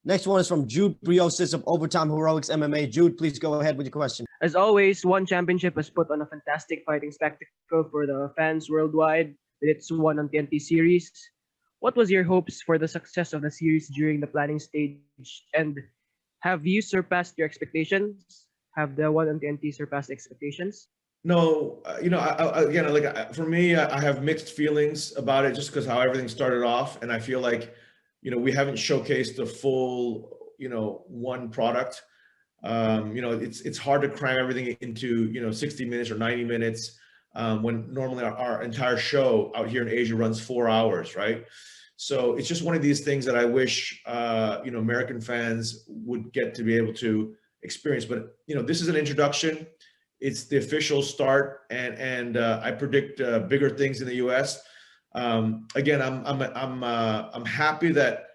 Next one is from Jude Briosis of Overtime Heroics MMA. Jude, please go ahead with your question. As always, one championship has put on a fantastic fighting spectacle for the fans worldwide with its one on TNT series. What was your hopes for the success of the series during the planning stage? And have you surpassed your expectations? Have the one on TNT surpassed expectations? No, for me, I have mixed feelings about it just because how everything started off. And I feel like, we haven't showcased the full, one product. It's hard to cram everything into, 60 minutes or 90 minutes when normally our entire show out here in Asia runs 4 hours, right? So it's just one of these things that I wish, American fans would get to be able to experience. But, this is an introduction. It's the official start, and I predict bigger things in the U.S. Again, I'm happy that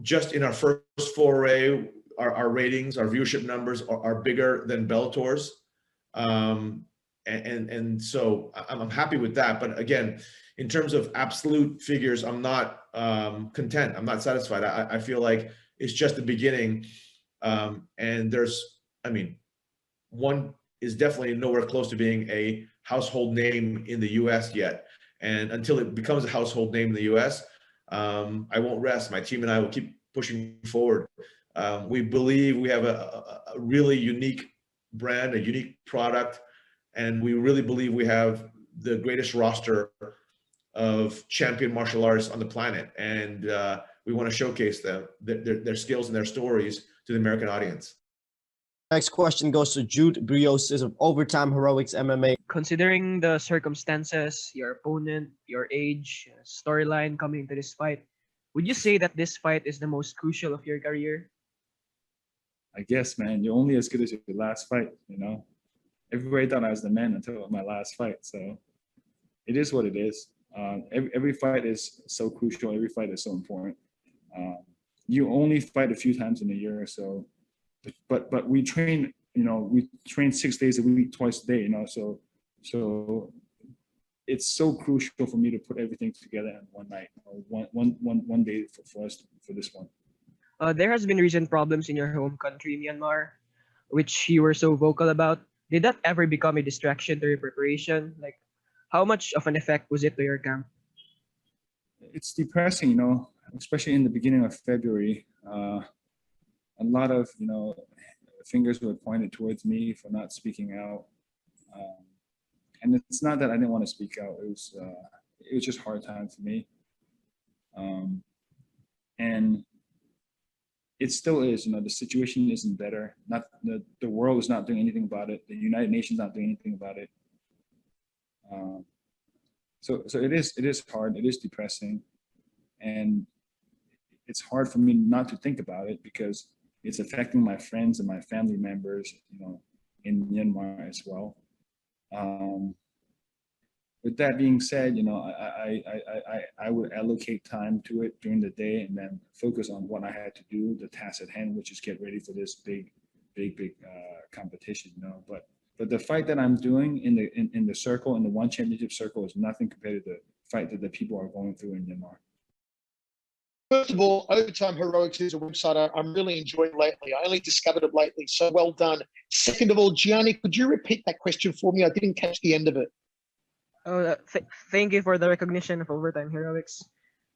just in our first foray, our ratings, our viewership numbers are bigger than Bellator's, and so I'm happy with that. But again, in terms of absolute figures, I'm not content. I'm not satisfied. I feel like it's just the beginning, and one is definitely nowhere close to being a household name in the U.S. yet. And until it becomes a household name in the U.S., I won't rest. My team and I will keep pushing forward. We believe we have a really unique brand, a unique product, and we really believe we have the greatest roster of champion martial artists on the planet. And we want to showcase them, their skills and their stories to the American audience. Next question goes to Jude Briosis of Overtime Heroics MMA. Considering the circumstances, your opponent, your age, storyline coming into this fight, would you say that this fight is the most crucial of your career? I guess, man, you're only as good as your last fight, Everybody thought I was the man until my last fight. So it is what it is. Every fight is so crucial. Every fight is so important. You only fight a few times in a year or so. But we train, we train 6 days a week, twice a day, so it's so crucial for me to put everything together in one night, or one day for us for this one. There has been recent problems in your home country, Myanmar, which you were so vocal about. Did that ever become a distraction to your preparation? Like, how much of an effect was it to your camp? It's depressing, especially in the beginning of February. A lot of, fingers were pointed towards me for not speaking out. And it's not that I didn't want to speak out. It was just a hard time for me. And it still is, the situation isn't better. Not the world is not doing anything about it. The United Nations not doing anything about it. So it is hard. It is depressing. And it's hard for me not to think about it because it's affecting my friends and my family members, in Myanmar as well. With that being said, I would allocate time to it during the day and then focus on what I had to do, the task at hand, which is get ready for this big competition. But the fight that I'm doing in the circle, in the one championship circle, is nothing compared to the fight that the people are going through in Myanmar. First of all, Overtime Heroics is a website I'm really enjoying lately. I only discovered it lately, so well done. Second of all, Gianni, could you repeat that question for me? I didn't catch the end of it. Oh, thank you for the recognition of Overtime Heroics.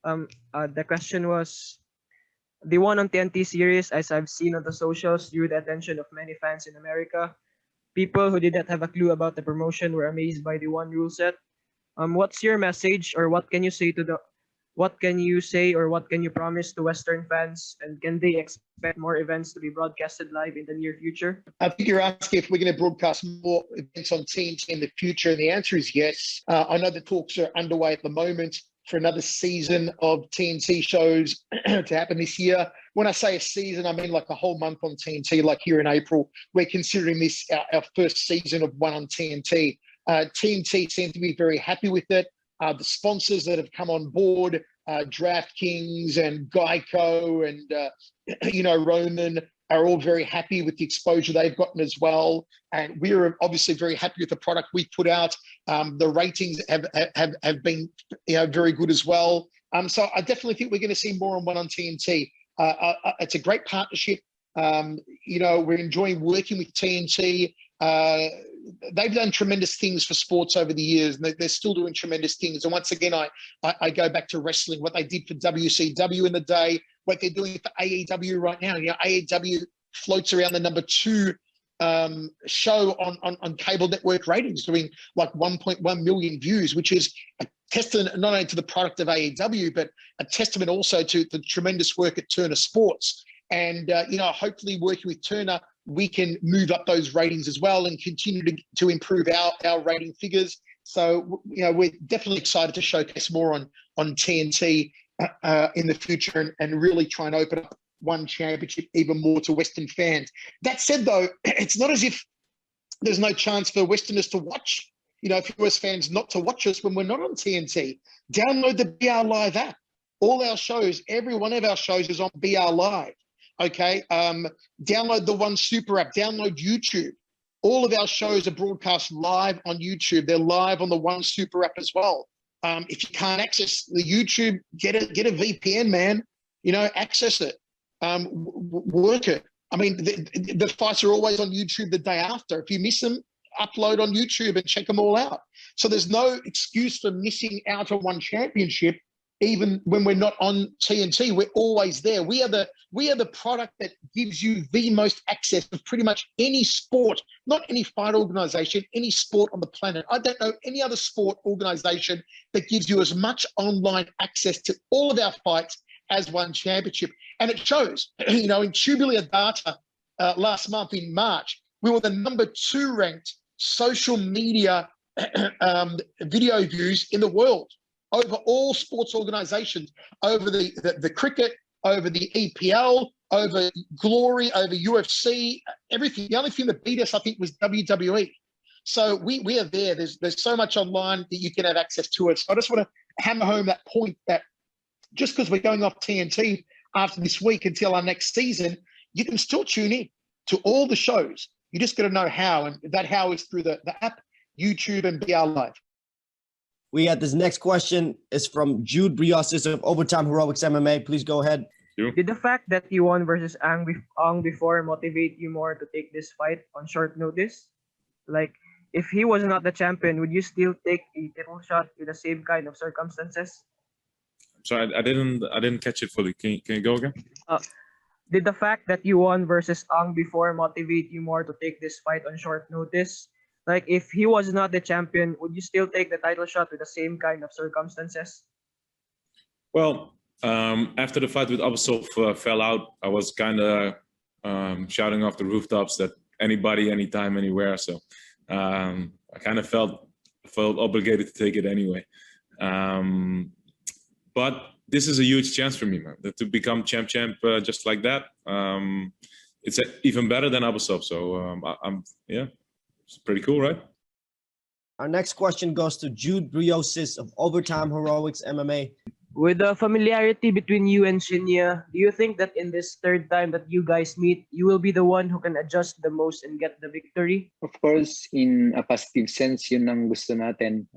The question was, the one on TNT series, as I've seen on the socials, drew the attention of many fans in America. People who did not have a clue about the promotion were amazed by the one rule set. What's your message, or what can you say or what can you promise to Western fans, and can they expect more events to be broadcasted live in the near future? I think you're asking if we're going to broadcast more events on TNT in the future, and the answer is yes. I know the talks are underway at the moment for another season of TNT shows to happen this year. When I say a season, I mean like a whole month on TNT, like here in April. We're considering this our first season of one on TNT. TNT seem to be very happy with it. The sponsors that have come on board, DraftKings and Geico and, Roman, are all very happy with the exposure they've gotten as well. And we're obviously very happy with the product we put out. The ratings have been very good as well. So I definitely think we're going to see more on one on TNT. It's a great partnership. You know, we're enjoying working with TNT. They've done tremendous things for sports over the years, and they're still doing tremendous things. And once again, I go back to wrestling, what they did for WCW in the day, what they're doing for AEW right now. You know, AEW floats around the #2 show on cable network ratings, doing like 1.1 million views, which is a testament not only to the product of AEW, but a testament also to the tremendous work at Turner Sports. And, you know, hopefully working with Turner, we can move up those ratings as well and continue to improve our rating figures. So, you know, we're definitely excited to showcase more on TNT in the future and really try and open up One Championship even more to Western fans. That said, though, it's not as if there's no chance for Westerners to watch, you know, for US fans not to watch us when we're not on TNT. Download the BR Live app. All our shows, every one of our shows is on BR Live. Okay, download the One Super app, download YouTube. All of our shows are broadcast live on YouTube. They're live on the One Super app as well. If you can't access the YouTube, get a VPN, man. You know, access it, work it. I mean, the fights are always on YouTube the day after. If you miss them, upload on YouTube and check them all out. So there's no excuse for missing out on One Championship. Even when we're not on TNT, we're always there. We are the product that gives you the most access of pretty much any sport, not any fight organization, any sport on the planet. I don't know any other sport organization that gives you as much online access to all of our fights as One Championship. And it shows, you know, in Tubular data last month in March, we were the #2 ranked social media video views in the world, over all sports organizations, over the cricket, over the EPL, over Glory, over UFC, everything. The only thing that beat us, I think, was WWE. So we are there. There's so much online that you can have access to it. So I just want to hammer home that point that just because we're going off TNT after this week until our next season, you can still tune in to all the shows. You just got to know how, and that how is through the app, YouTube, and BR Live. We got this next question is from Jude Briosis of Overtime Heroics MMA. Please go ahead. Did the fact that you won versus Aung before motivate you more to take this fight on short notice? Like, if he was not the champion, would you still take a title shot with the same kind of circumstances? Sorry, I didn't catch it fully. Can you go again? Did the fact that you won versus Aung before motivate you more to take this fight on short notice? Like, if he was not the champion, would you still take the title shot with the same kind of circumstances? Well, after the fight with Abasov fell out, I was kind of shouting off the rooftops that anybody, anytime, anywhere. So I kind of felt obligated to take it anyway. But this is a huge chance for me, man, to become champ just like that. It's even better than Abasov. So yeah. It's pretty cool, right? Our next question goes to Jude Briosis of Overtime Heroics MMA. With the familiarity between you and Shinya, do you think that in this third time that you guys meet, you will be the one who can adjust the most and get the victory? Of course, in a positive sense, yun ang gusto natin.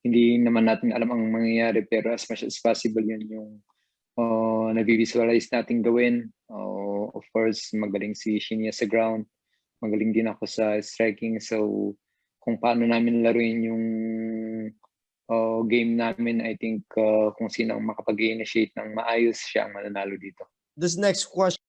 Hindi naman natin alam ang mangyayari, pero as much as possible, yun yung nabivisualize natin gawin. Of course, magaling si Shinya sa ground. Magaling din ako sa striking. So, kung paano namin laruin yung game namin, I think kung sino ang makapag-initiate ng maayos, siya ang mananalo dito. This next question